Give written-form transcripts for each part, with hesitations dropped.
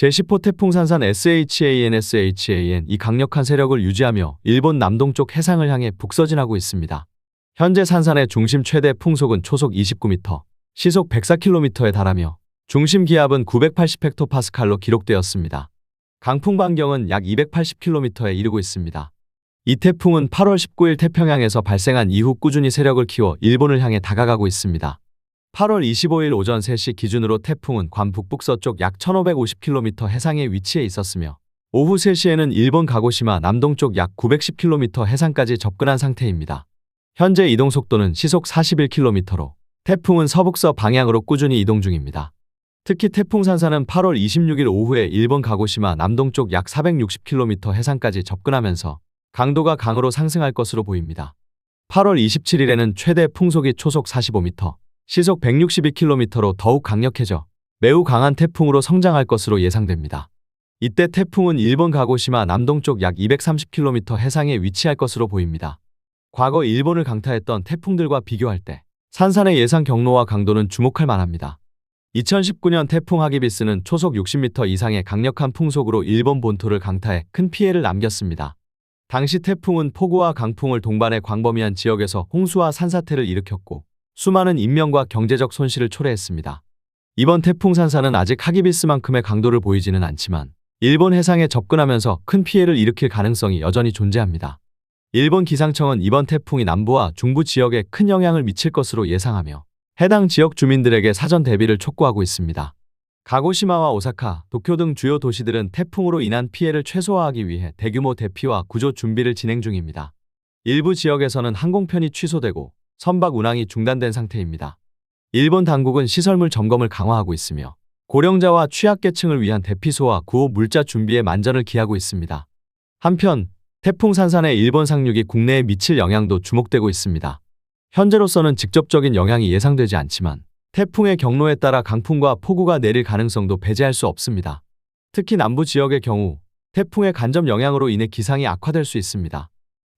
제10호 태풍 산산 이 강력한 세력을 유지하며 일본 남동쪽 해상을 향해 북서진하고 있습니다. 현재 산산의 중심 최대 풍속은 초속 29m, 시속 104km에 달하며 중심 기압은 980헥토파스칼로 기록되었습니다. 강풍 반경은 약 280km에 이르고 있습니다. 이 태풍은 8월 19일 태평양에서 발생한 이후 꾸준히 세력을 키워 일본을 향해 다가가고 있습니다. 8월 25일 오전 3시 기준으로 태풍은 괌 북북서쪽 약 1550km 해상에 위치해 있었으며 오후 3시에는 일본 가고시마 남동쪽 약 910km 해상까지 접근한 상태입니다. 현재 이동 속도는 시속 41km로 태풍은 서북서 방향으로 꾸준히 이동 중입니다. 특히 태풍 산산은 8월 26일 오후에 일본 가고시마 남동쪽 약 460km 해상까지 접근하면서 강도가 강으로 상승할 것으로 보입니다. 8월 27일에는 최대 풍속이 초속 45m, 시속 162km로 더욱 강력해져 매우 강한 태풍으로 성장할 것으로 예상됩니다. 이때 태풍은 일본 가고시마 남동쪽 약 230km 해상에 위치할 것으로 보입니다. 과거 일본을 강타했던 태풍들과 비교할 때 산산의 예상 경로와 강도는 주목할 만합니다. 2019년 태풍 하기비스는 초속 60m 이상의 강력한 풍속으로 일본 본토를 강타해 큰 피해를 남겼습니다. 당시 태풍은 폭우와 강풍을 동반해 광범위한 지역에서 홍수와 산사태를 일으켰고 수많은 인명과 경제적 손실을 초래했습니다. 이번 태풍 산산은 아직 하기비스만큼의 강도를 보이지는 않지만 일본 해상에 접근하면서 큰 피해를 일으킬 가능성이 여전히 존재합니다. 일본 기상청은 이번 태풍이 남부와 중부 지역에 큰 영향을 미칠 것으로 예상하며 해당 지역 주민들에게 사전 대비를 촉구하고 있습니다. 가고시마와 오사카, 도쿄 등 주요 도시들은 태풍으로 인한 피해를 최소화하기 위해 대규모 대피와 구조 준비를 진행 중입니다. 일부 지역에서는 항공편이 취소되고 선박 운항이 중단된 상태입니다. 일본 당국은 시설물 점검을 강화하고 있으며 고령자와 취약계층을 위한 대피소와 구호 물자 준비에 만전을 기하고 있습니다. 한편 태풍 산산의 일본 상륙이 국내에 미칠 영향도 주목되고 있습니다. 현재로서는 직접적인 영향이 예상되지 않지만 태풍의 경로에 따라 강풍과 폭우가 내릴 가능성도 배제할 수 없습니다. 특히 남부 지역의 경우 태풍의 간접 영향으로 인해 기상이 악화될 수 있습니다.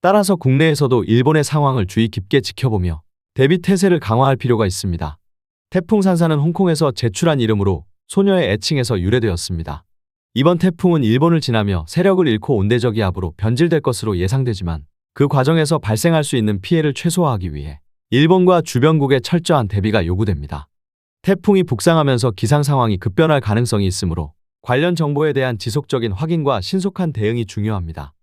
따라서 국내에서도 일본의 상황을 주의 깊게 지켜보며 대비 태세를 강화할 필요가 있습니다. 태풍 산산은 홍콩에서 제출한 이름으로 소녀의 애칭에서 유래되었습니다. 이번 태풍은 일본을 지나며 세력을 잃고 온대저기압으로 변질될 것으로 예상되지만 그 과정에서 발생할 수 있는 피해를 최소화하기 위해 일본과 주변국의 철저한 대비가 요구됩니다. 태풍이 북상하면서 기상 상황이 급변할 가능성이 있으므로 관련 정보에 대한 지속적인 확인과 신속한 대응이 중요합니다.